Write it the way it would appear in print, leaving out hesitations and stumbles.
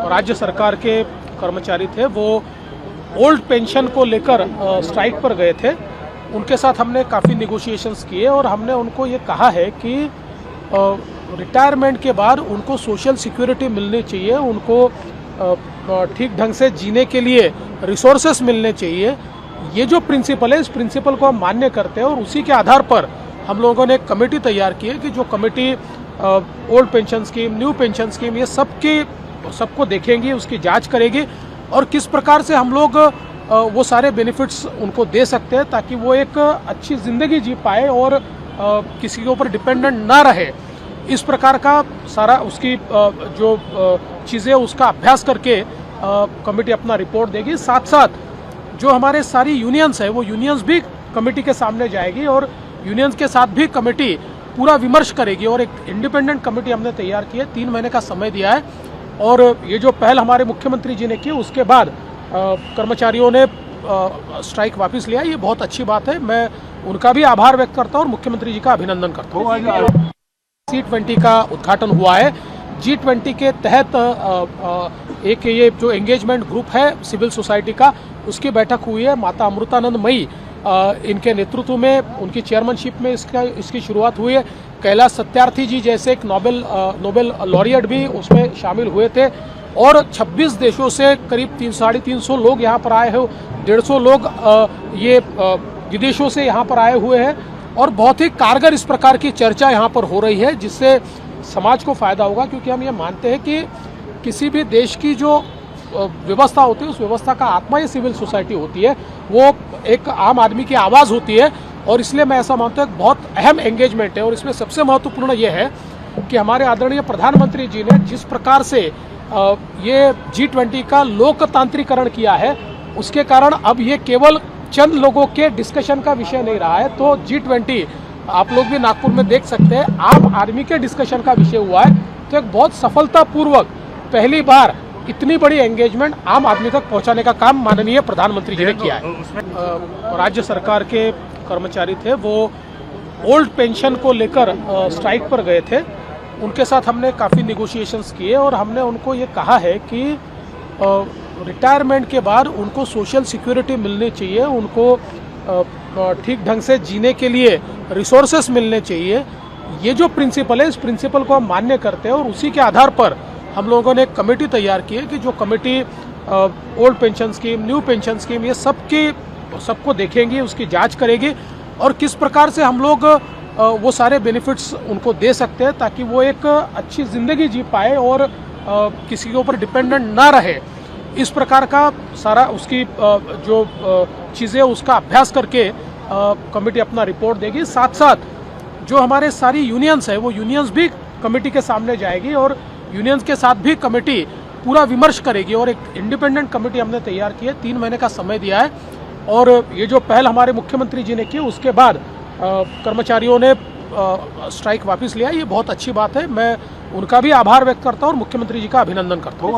राज्य सरकार के कर्मचारी थे, वो ओल्ड पेंशन को लेकर स्ट्राइक पर गए थे। उनके साथ हमने काफ़ी नेगोशिएशंस किए और हमने उनको ये कहा है कि रिटायरमेंट के बाद उनको सोशल सिक्योरिटी मिलनी चाहिए, उनको ठीक ढंग से जीने के लिए रिसोर्सेस मिलने चाहिए। ये जो प्रिंसिपल है, इस प्रिंसिपल को हम मान्य करते हैं और उसी के आधार पर हम लोगों ने एक कमेटी तैयार की है कि जो committee old pension scheme, new pension scheme, ये सबको देखेंगी, उसकी जांच करेगी और किस प्रकार से हम लोग वो सारे बेनिफिट्स उनको दे सकते हैं ताकि वो एक अच्छी ज़िंदगी जी पाए और किसी के ऊपर डिपेंडेंट ना रहे। इस प्रकार का सारा उसकी जो चीज़ें उसका अभ्यास करके कमेटी अपना रिपोर्ट देगी। साथ साथ जो हमारे सारी यूनियंस है, वो यूनियंस भी कमेटी के सामने जाएगी और यूनियंस के साथ भी कमेटी पूरा विमर्श करेगी और एक इंडिपेंडेंट कमेटी हमने तैयार की है। 3 महीने का समय दिया है और ये जो पहल हमारे मुख्यमंत्री जी ने की, उसके बाद कर्मचारियों ने स्ट्राइक वापस लिया। ये बहुत अच्छी बात है, मैं उनका भी आभार व्यक्त करता हूँ और मुख्यमंत्री जी का अभिनंदन करता हूँ। G20 का उद्घाटन हुआ है। G20 के तहत एक ये जो एंगेजमेंट ग्रुप है सिविल सोसाइटी का, उसकी बैठक हुई है। माता अमृतानंदमयी इनके नेतृत्व में, उनकी चेयरमैनशिप में इसकी शुरुआत हुई है। कैलाश सत्यार्थी जी जैसे एक नोबेल लॉरियट भी उसमें शामिल हुए थे और 26 देशों से करीब 350 लोग यहाँ पर आए हैं। 150 लोग ये विदेशों से यहाँ पर आए हुए हैं और बहुत ही कारगर इस प्रकार की चर्चा यहाँ पर हो रही है जिससे समाज को फायदा होगा, क्योंकि हम ये मानते हैं कि किसी भी देश की जो व्यवस्था होती है, उस व्यवस्था का आत्मा ये सिविल सोसाइटी होती है, वो एक आम आदमी की आवाज़ होती है और इसलिए मैं ऐसा मानता हूँ एक बहुत अहम एंगेजमेंट है। और इसमें सबसे महत्वपूर्ण ये है कि हमारे आदरणीय प्रधानमंत्री जी ने जिस प्रकार से ये G20 का लोकतांत्रिकरण किया है, उसके कारण अब ये केवल चंद लोगों के डिस्कशन का विषय नहीं रहा है। तो G20 आप लोग भी नागपुर में देख सकते हैं, आम आदमी के डिस्कशन का विषय हुआ है। तो एक बहुत सफलतापूर्वक पहली बार इतनी बड़ी एंगेजमेंट आम आदमी तक पहुंचाने का काम माननीय प्रधानमंत्री जी ने किया है। राज्य सरकार के कर्मचारी थे, वो ओल्ड पेंशन को लेकर स्ट्राइक पर गए थे। उनके साथ हमने काफ़ी नेगोशिएशंस किए और हमने उनको ये कहा है कि रिटायरमेंट के बाद उनको सोशल सिक्योरिटी मिलनी चाहिए, उनको ठीक ढंग से जीने के लिए रिसोर्सेस मिलने चाहिए। ये जो प्रिंसिपल है, इस प्रिंसिपल को हम मान्य करते हैं और उसी के आधार पर हम लोगों ने एक कमेटी तैयार की है कि जो committee old pension scheme, new pension scheme, ये सबको देखेंगी, उसकी जांच करेगी और किस प्रकार से हम लोग वो सारे बेनिफिट्स उनको दे सकते हैं ताकि वो एक अच्छी ज़िंदगी जी पाए और किसी के ऊपर डिपेंडेंट ना रहे। इस प्रकार का सारा उसकी जो चीज़ें उसका अभ्यास करके कमेटी अपना रिपोर्ट देगी। साथ साथ जो हमारे सारी यूनियंस है, वो यूनियंस भी कमेटी के सामने जाएगी और यूनियंस के साथ भी कमेटी पूरा विमर्श करेगी और एक इंडिपेंडेंट कमेटी हमने तैयार की है। 3 महीने का समय दिया है और ये जो पहल हमारे मुख्यमंत्री जी ने की, उसके बाद कर्मचारियों ने स्ट्राइक वापस लिया। ये बहुत अच्छी बात है, मैं उनका भी आभार व्यक्त करता हूँ और मुख्यमंत्री जी का अभिनंदन करता हूँ।